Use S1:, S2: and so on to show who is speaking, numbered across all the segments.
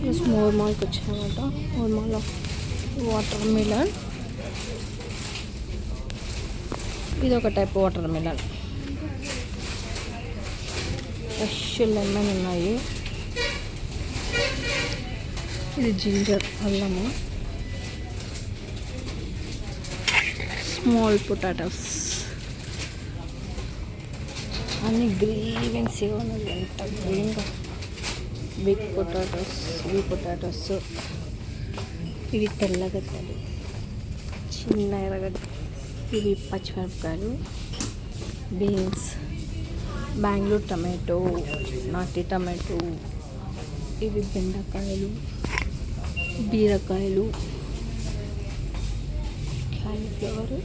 S1: More మాల్కి వచ్చామన్నమాట. More mall water melon, ఇది ఒక type water melon. Fresh lemon ఉన్నాయి. ఇది జింజర్ అల్లము. స్మాల్ పొటాటోస్ అన్ని గ్రీవెన్సీగా ఉన్నది. ఎంత గ్రీన్గా. బిగ్ పొటాటోస్, ఇవి పొటాటోస్, ఇవి తెల్లగడ్డలు, చిన్న ఎర్రగడ్డ, ఇవి పచ్చిమిరపకాయలు, బీన్స్, బెంగళూరు టమాటో, నాటి టమాటో, ఇవి బెండకాయలు, బీరకాయలు, కాలీఫ్లవర్,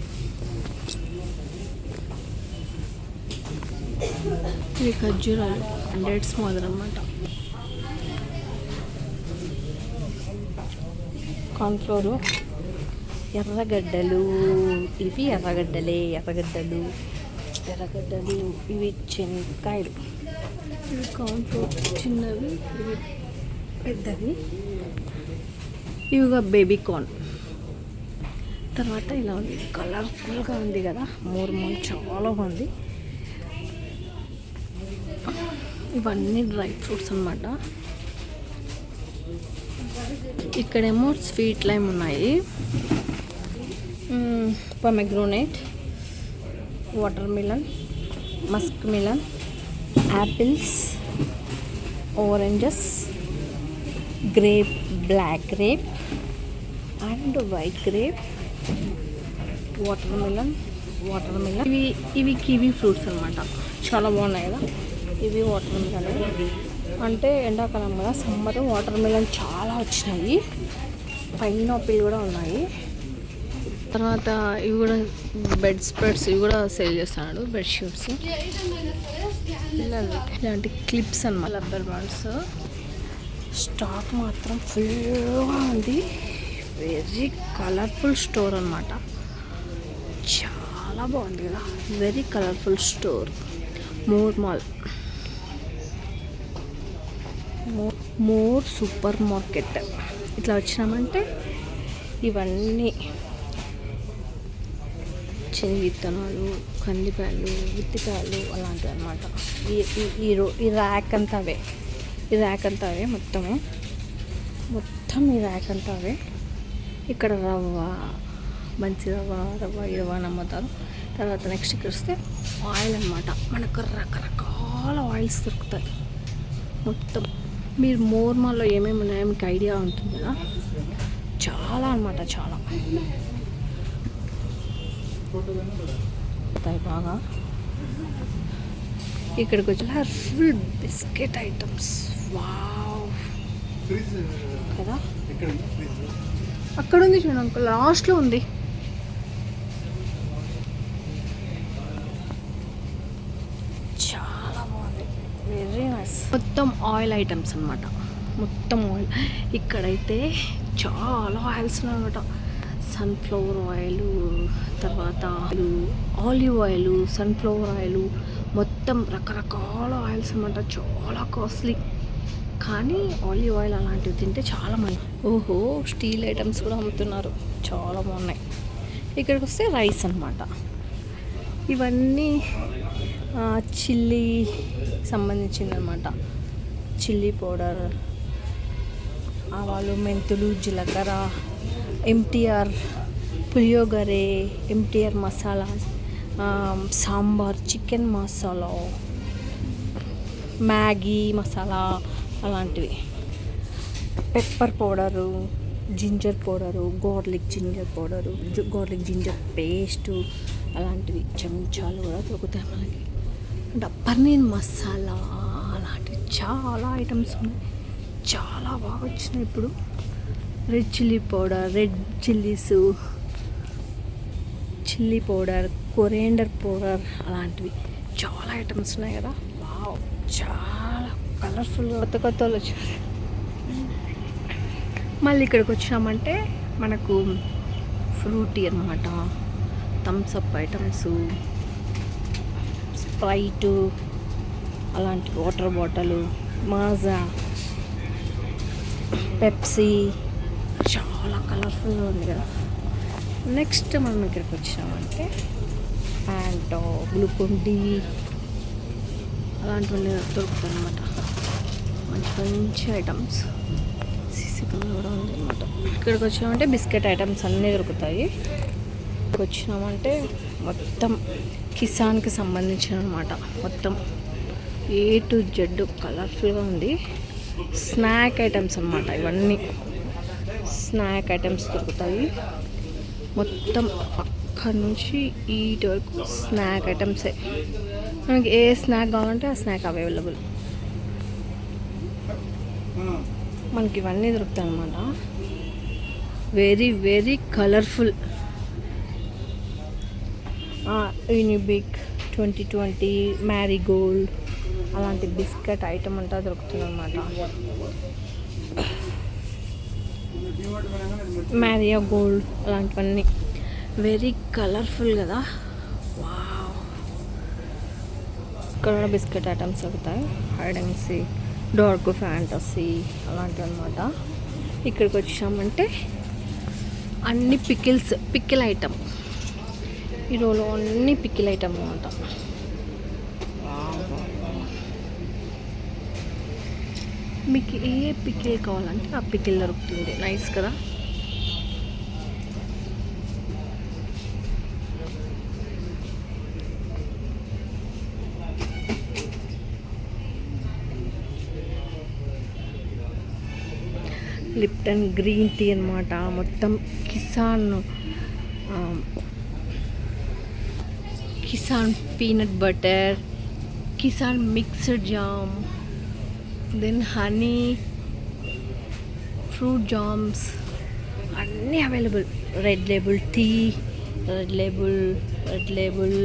S1: ఇవి ఖర్జూరాలు, డేట్స్ మోదర్ అన్నమాట. కార్న్ఫ్లోరు, ఎర్రగడ్డలు, ఇవి ఎర్రగడ్డలు, ఇవి శనక్కాయలు, ఇవి కార్న్ఫ్లోర్ చిన్నవి, ఇవి పెద్దవి, ఇవిగా బేబీ కార్న్. తర్వాత ఇలా ఉంది, కలర్ఫుల్గా ఉంది కదా. మోర్ మాల్ చాలా బాగుంది. ఇవన్నీ డ్రై ఫ్రూట్స్ అన్నమాట. ఇక్కడేమో స్వీట్ లైమ్ ఉన్నాయి, pomegranate, watermelon, muskmelon, apples, oranges, grape, black grape and white grape, watermelon. ఇవి కివీ ఫ్రూట్స్ అన్నమాట. చాలా బాగున్నాయి కదా. ఇవి వాటర్ మిలన్ అంటే ఎండాకాలం కదా, సమ్మర్ వాటర్ మిలన్ చాలా వచ్చినాయి. పైనాపిల్ కూడా ఉన్నాయి. తర్వాత ఇవి కూడా బెడ్ స్ప్రెడ్స్, ఇవి కూడా సేల్ చేస్తున్నాడు. బెడ్షీట్స్, ఇలాంటి క్లిప్స్ అన్నమాట, రబ్బర్ బాండ్స్. స్టాక్ మాత్రం ఫుల్గా ఉంది. వెరీ కలర్ఫుల్ స్టోర్ అన్నమాట. చాలా బాగుంది కదా. Very colourful store, more mall, more super market. ఇట్లా వచ్చినామంటే ఇవన్నీ శనగ విత్తనాలు, కందికాయలు, విత్తికాయలు అలాంటివి అన్నమాట. ఈ ర్యాక్ అంతా అవే, మొత్తం ఈ ర్యాక్ అంతా అవే. ఇక్కడ రవ్వ, మంచి రవ్వ నమ్ముతారు. తర్వాత నెక్స్ట్ ఇక్కడ వస్తే ఆయిల్ అన్నమాట. మనకు రకరకాల ఆయిల్స్ దొరుకుతాయి మొత్తం. మీరు మోర్ మాల్లో ఏమేమి ఉన్నాయో మీకు ఐడియా ఉంటుంది కదా. చాలా అన్నమాట, చాలా బాగా. ఇక్కడికి వచ్చి ఫుల్ బిస్కెట్ ఐటమ్స్. వావ్ కదా. అక్కడ ఉంది చూడండి అంకుల్, లాస్ట్లో ఉంది. చాలా బాగుంది, వెరీ నైస్. మొత్తం ఆయిల్ ఐటమ్స్ అన్నమాట, మొత్తం ఆయిల్. ఇక్కడైతే చాలా ఆయిల్స్ ఉన్నాయన్నమాట. సన్ఫ్లవర్ ఆయిల్, తర్వాత ఆలివ్ ఆయిల్, సన్ఫ్లవర్ ఆయిల్, మొత్తం రకరకాల ఆయిల్స్ అన్నమాట. చాలా కాస్ట్లీ, కానీ ఆలివ్ ఆయిల్ అలాంటివి తింటే చాలా మంది. ఓహో, స్టీల్ ఐటమ్స్ కూడా అమ్ముతున్నారు, చాలా బాగున్నాయి. ఇక్కడికి వస్తే రైస్ అన్నమాట. ఇవన్నీ చిల్లీ సంబంధించిందనమాట. చిల్లీ పౌడర్, ఆవాలు, మెంతులు, జీలకర్ర, MTR puliyogare, MTR masala, sambar, chicken masala, Maggi masala అలాంటివి, pepper powder, ginger powder, garlic ginger paste అలాంటివి, చెంచాలు కూడా దొరుకుతాయి మనకి. పన్నీర్ మసాలా అలాంటివి చాలా ఐటమ్స్ ఉన్నాయి. చాలా బాగా వచ్చినాయి ఇప్పుడు. Red chilli powder, red chillies, chilli powder, coriander powder అలాంటివి చాలా ఐటమ్స్ ఉన్నాయి కదా. వావ్, చాలా కలర్ఫుల్గా కొత్త వాళ్ళు వచ్చారు. మళ్ళీ ఇక్కడికి వచ్చినామంటే మనకు ఫ్రూటీ అన్నమాట, థమ్స్అప్ ఐటమ్స్, స్ప్రైటు అలాంటి, వాటర్ బాటిల్, మాజా, పెప్సీ, చాలా కలర్ఫుల్గా ఉంది కదా. నెక్స్ట్ మనం ఇక్కడికి వచ్చినామంటే ప్యాంటో, గ్లూకోన్ డి అలాంటివన్నీ దొరుకుతాయి అన్నమాట. మంచి మంచి ఐటమ్స్. సీసీ కెమెరా కూడా ఉంది అనమాట. ఇక్కడికి వచ్చినామంటే బిస్కెట్ ఐటమ్స్ అన్నీ దొరుకుతాయి. ఇక్కడికి వచ్చినామంటే మొత్తం కిసాన్కి సంబంధించిన అనమాట. మొత్తం ఏ టు జెడ్ కలర్ఫుల్గా ఉంది. స్నాక్ ఐటమ్స్ అన్నమాట. ఇవన్నీ స్నాక్ ఐటమ్స్ దొరుకుతాయి. మొత్తం అక్కడి నుంచి ఈటి వరకు స్నాక్ ఐటమ్సే. మనకి ఏ స్నాక్ కావాలంటే ఆ స్నాక్ అవైలబుల్. మనకి ఇవన్నీ దొరుకుతాయి అన్నమాట. Very very colourful. Unibic 2020 Marie Gold అలాంటి బిస్కెట్ ఐటమ్ అంతా దొరుకుతుంది అన్నమాట. మ్యారియో గోల్డ్ అలాంటివన్నీ వెరీ కలర్ఫుల్ కదా. వావ్. ఇక్కడ కూడా బిస్కెట్ ఐటమ్స్ దొరుకుతాయి. Hide and seek, dark fantasy అలాంటివి అనమాట. ఇక్కడికి వచ్చామంటే అన్ని పికిల్ ఐటమ్. ఈ రోజు అన్ని పికిల్ ఐటమ్ అనమాట. మీకు ఏ పికిల్ కావాలంటే ఆ పికిల్ దొరుకుతుంది. నైస్ కదా. లిప్టన్ గ్రీన్ టీ అనమాట. మొత్తం Kissan peanut butter, Kissan mixed jam, then honey, fruit jams అన్నీ available. Red label tea, red label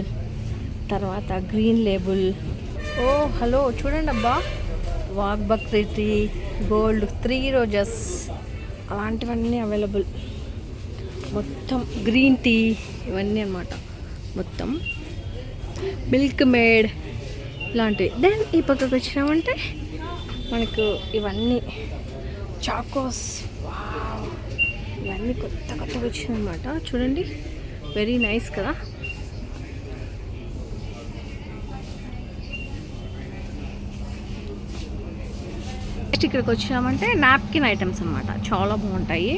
S1: తర్వాత గ్రీన్ లేబుల్. ఓ హలో చూడండి అబ్బా, Wagh Bakri tea, gold, 3 roses అలాంటివన్నీ అవైలబుల్. మొత్తం గ్రీన్ టీ ఇవన్నీ అనమాట. మొత్తం మిల్క్ మేడ్ ఇలాంటివి. దెన్ ఈ పక్కకు వచ్చినామంటే మనకు ఇవన్నీ చాకోస్. వావ్, ఇవన్నీ కొత్తగా వచ్చినాయన్నమాట. చూడండి, వెరీ నైస్ కదా. నెక్స్ట్ ఇక్కడికి వచ్చామంటే నాప్కిన్ ఐటమ్స్ అనమాట. చాలా బాగుంటాయి.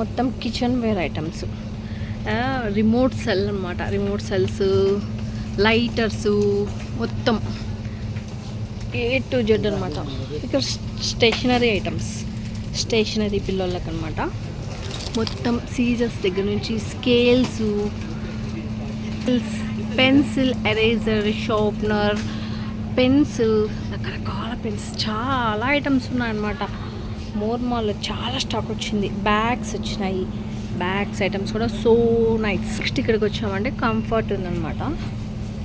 S1: మొత్తం kitchen ware items. Remote cell అనమాట. రిమోట్ సెల్స్, లైటర్స్, మొత్తం ఏ టు జెడ్ అనమాట. ఇక్కడ స్టేషనరీ ఐటమ్స్, స్టేషనరీ పిల్లలకి అనమాట. మొత్తం సీజర్స్ దగ్గర నుంచి scales, pencil, eraser, sharpener, pens, రకరకాల పెన్స్, చాలా ఐటమ్స్ ఉన్నాయన్నమాట. మోర్మాల్లో చాలా స్టాక్ వచ్చింది. బ్యాగ్స్ వచ్చినాయి. బ్యాగ్స్ ఐటమ్స్ కూడా సో నైస్. నెక్స్ట్ ఇక్కడికి వచ్చామంటే కంఫర్ట్ ఉందన్నమాట.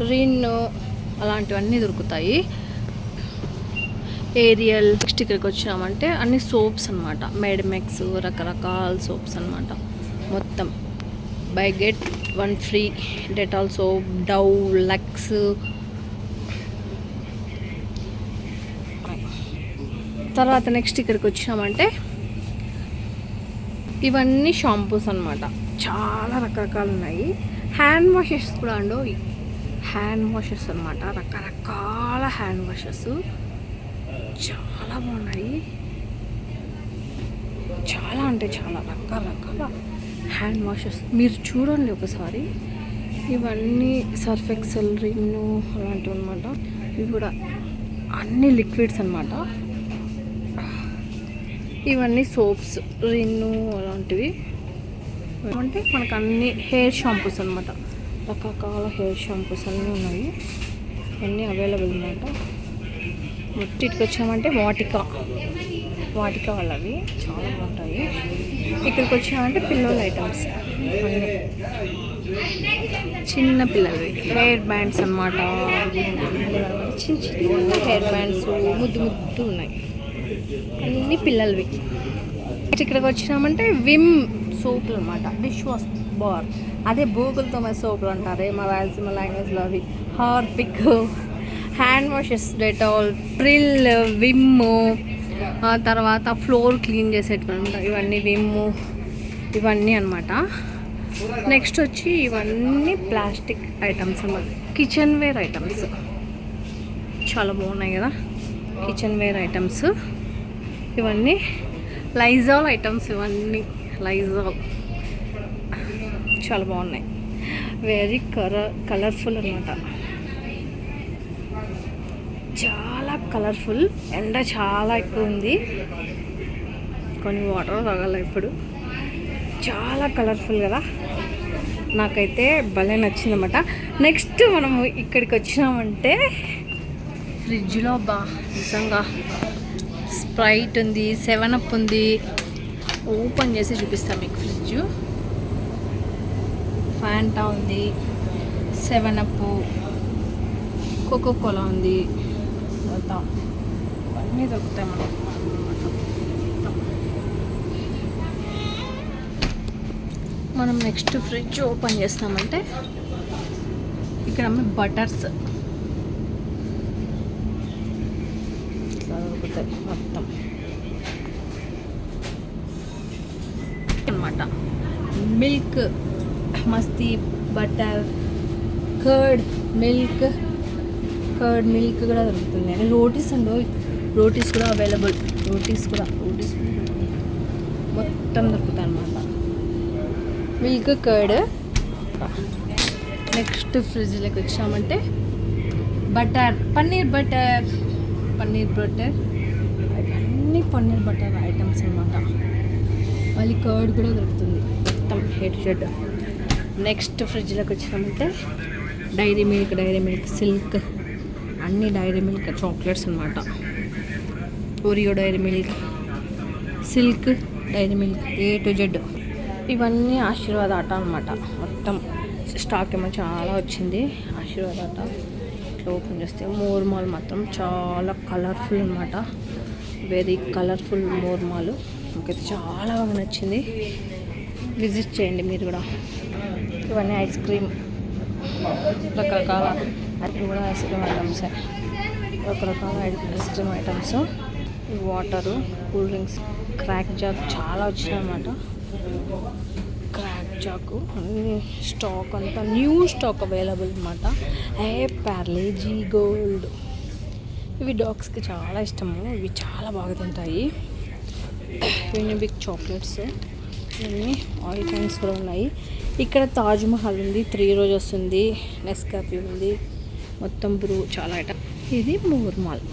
S1: రిన్ అలాంటివన్నీ దొరుకుతాయి. ఏరియల్. నెక్స్ట్ ఇక్కడికి వచ్చామంటే అన్ని సోప్స్ అనమాట. మెడ్మెక్స్, రకరకాల సోప్స్ అనమాట. మొత్తం buy get 1 free. Dettol soap, Dove, Lux. తర్వాత నెక్స్ట్ ఇక్కడికి వచ్చామంటే ఇవన్నీ షాంపూస్ అనమాట. చాలా రకరకాలు ఉన్నాయి. హ్యాండ్ వాషెస్ కూడా అండో. హ్యాండ్ వాషెస్ అనమాట. రకరకాల హ్యాండ్ వాషెస్ చాలా బాగున్నాయి. చాలా అంటే చాలా రకరకాల హ్యాండ్ వాషెస్ మీరు చూడండి ఒకసారి. ఇవన్నీ సర్ఫ్ ఎక్సెల్, రిన్ను అలాంటివి అనమాట. ఇవి కూడా అన్ని లిక్విడ్స్ అనమాట. ఇవన్నీ సోప్స్, రిన్ను అలాంటివి. అంటే మనకు అన్ని హెయిర్ షాంపూస్ అనమాట. రకరకాల హెయిర్ షాంపూస్ అన్నీ ఉన్నాయి. అన్నీ అవైలబుల్ అనమాట. మొత్తం ఇటుకు వచ్చామంటే వాటికా వాళ్ళవి చాలా బాగుంటాయి. ఇక్కడికి వచ్చామంటే పిల్లల ఐటమ్స్ అన్నీ చిన్న పిల్లలవి. హెయిర్ బ్యాండ్స్ అనమాట. చిన్న చిన్న హెయిర్ బ్యాండ్స్ ముద్దు ఉన్నాయి. అన్ని పిల్లలవి. ఇక్కడికి వచ్చినామంటే విమ్ సోపులు అనమాట. డిష్ వాష్ బార్, అదే బూగులతో మన సోపులు అంటారే మా రాయలసీమ లాంగ్వేజ్లో. అవి Harpic, hand washes, Dettol, Pril, Vim, ఆ తర్వాత ఫ్లోర్ క్లీన్ చేసేటమాట ఇవన్నీ విమ్ము ఇవన్నీ అనమాట. నెక్స్ట్ వచ్చి ఇవన్నీ ప్లాస్టిక్ ఐటమ్స్ అన్నమాట, కిచెన్ వేర్ ఐటమ్స్ చాలా బాగున్నాయి కదా. కిచెన్ వేర్ ఐటమ్స్ ఇవన్నీ లైజాల్ ఐటమ్స్, ఇవన్నీ లైజాల్ చాలా బాగున్నాయి. వెరీ కలర్ఫుల్ అనమాట, చాలా కలర్ఫుల్. ఎండ చాలా ఎక్కువ ఉంది, కొన్ని వాటర్ తాగాలి ఇప్పుడు. చాలా కలర్ఫుల్ కదా, నాకైతే భలే నచ్చిందన్నమాట. నెక్స్ట్ మనము ఇక్కడికి వచ్చినామంటే ఫ్రిడ్జ్లో నిజంగా స్ప్రైట్ ఉంది, 7up ఉంది. ఓపెన్ చేసి చూపిస్తాను మీకు. ఫ్రిడ్జ్ ఫ్యాంటా ఉంది, 7up, కోకోకోలా ఉంది, మొత్తం అన్నీ దొరుకుతాయి మనకు. మనం నెక్స్ట్ ఫ్రిడ్జ్ ఓపెన్ చేస్తామంటే ఇక్కడ బటర్స్ ఇట్లా దొరుకుతాయి మొత్తం అనమాట. మిల్క్, మస్తీ, బటర్, కర్డ్ మిల్క్ కూడా దొరుకుతుంది. అండ్ రోటీస్ అండి, రోటీస్ కూడా అవైలబుల్. రోటీస్ కూడా మొత్తం దొరుకుతాయి అన్నమాట. Milk, curd. నెక్స్ట్ ఫ్రిడ్జ్లోకి వచ్చామంటే బటర్, పన్నీర్ బటర్ అన్నీ పన్నీర్ బటర్ ఐటమ్స్ అన్నమాట. మళ్ళీ కర్డ్ కూడా దొరుకుతుంది, మొత్తం హెడ్ షెడ్. నెక్స్ట్ ఫ్రిడ్జ్లోకి వచ్చినామంటే డైరీ మిల్క్, సిల్క్, అన్ని డైరీ మిల్క్ చాక్లెట్స్ అన్నమాట. Oreo Dairy Milk, Silk Dairy Milk, A to Z. ఇవన్నీ ఆశీర్వాద్ ఆట అనమాట. మొత్తం స్టాక్ ఏమో చాలా వచ్చింది. ఆశీర్వాద్ ఆట ఇట్లా ఓపెన్ చేస్తే మోర్ మాల్ మాత్రం చాలా కలర్ఫుల్ అనమాట. Very colourful more mall. నాకైతే చాలా బాగా నచ్చింది, విజిట్ చేయండి మీరు కూడా. ఇవన్నీ ఐస్ క్రీమ్, రకరకాల అది కూడా ఐస్ క్రీమ్ ఐటమ్స్, రకరకాల ice cream items. Water, cool drinks, crack Jack చాలా వచ్చినాయి అన్నమాట. క్రాక్ జాకు అన్ని స్టాక్ అంతా న్యూ స్టాక్ అవైలబుల్ అనమాట. పార్లేజీ గోల్డ్, ఇవి డాగ్స్కి చాలా ఇష్టము, ఇవి చాలా బాగా తింటాయి. యూనిబిక్ చాక్లెట్స్, ఇవన్నీ ఆయిల్ క్యాన్స్ కూడా ఉన్నాయి. ఇక్కడ తాజ్ మహల్ ఉంది, 3 రోజెస్ ఉంది, నెస్కాఫీ ఉంది, మొత్తం బ్రూ చాలా ఐటమ్. ఇది more mall.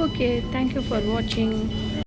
S1: Okay, thank you for watching.